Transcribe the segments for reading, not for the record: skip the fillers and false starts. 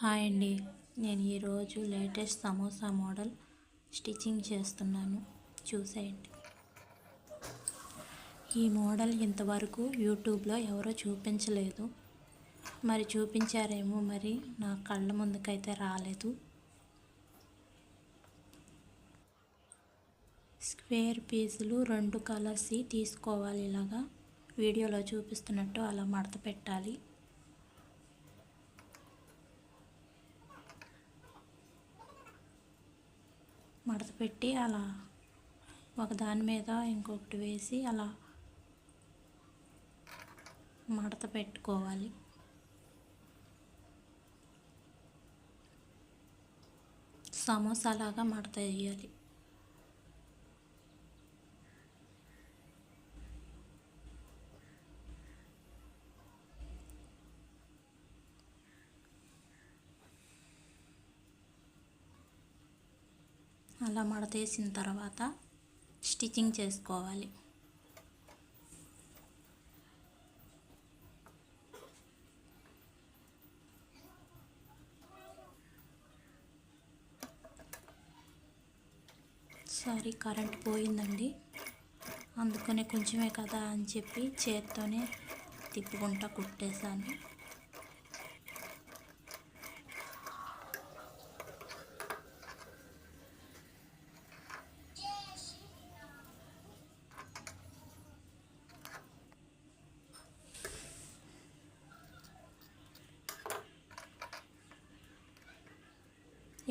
Hi అండి. నేను ఈరోజు లేటెస్ట్ సమోసా మోడల్ స్టిచ్చింగ్ చేస్తున్నాను, చూసేయండి. ఈ మోడల్ ఇంతవరకు యూట్యూబ్లో ఎవరో చూపించలేదు, మరి చూపించారేమో, మరి నా కళ్ళ ముందుకైతే రాలేదు. స్క్వేర్ పీసులు 2 కలర్స్ తీసుకోవాలి. ఇలాగా వీడియోలో చూపిస్తున్నట్టు అలా మడత పెట్టాలి. మడత పెట్టి అలా ఒకదాని మీద ఇంకొకటి వేసి అలా మడత పెట్టుకోవాలి. సమోసాలాగా మడత వేయాలి. అలా మడతేసిన తర్వాత స్టిచ్చింగ్ చేసుకోవాలి. సారీ, కరెంట్ పోయిందండి, అందుకనే కొంచెమే కదా అని చెప్పి చేత్తోనే తిప్పుకుంటా కుట్టేశాను.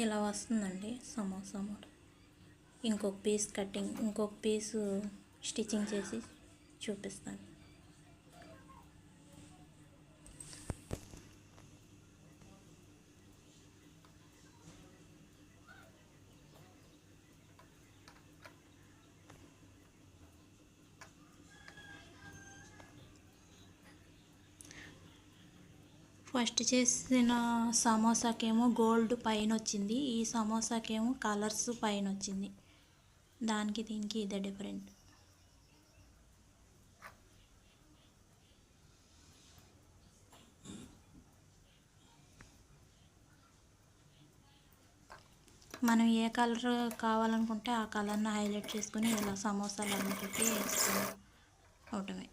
ఇలా వస్తుందండి సమోసా మోడల్. ఇంకొక పీసు స్టిచ్చింగ్ చేసి చూపిస్తాను. ఫస్ట్ చేసిన సమోసాకేమో గోల్డ్ పైన వచ్చింది, ఈ సమోసాకేమో కలర్స్ పైన వచ్చింది. దానికి దీనికి ఇదే డిఫరెంట్. మనం ఏ కలర్ కావాలనుకుంటే ఆ కలర్ని హైలైట్ చేసుకుని ఇలా సమోసాలు అన్నీ పెట్టి వేసుకోవటమే.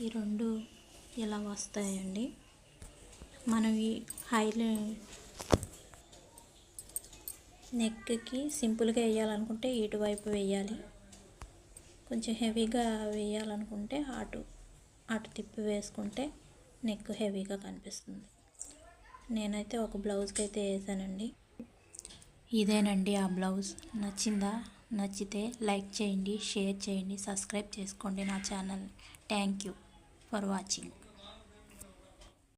ఈ రెండు ఇలా వస్తాయండి. మనం ఈ నెక్కి సింపుల్గా వేయాలనుకుంటే ఇటువైపు వేయాలి, కొంచెం హెవీగా వేయాలనుకుంటే అటు తిప్పి వేసుకుంటే నెక్ హెవీగా కనిపిస్తుంది. నేనైతే ఒక బ్లౌజ్కి అయితే వేసానండి. ఇదేనండి ఆ బ్లౌజ్. నచ్చిందా? నచ్చితే లైక్ చేయండి, షేర్ చేయండి, సబ్స్క్రైబ్ చేసుకోండి నా channel. Thank you for watching.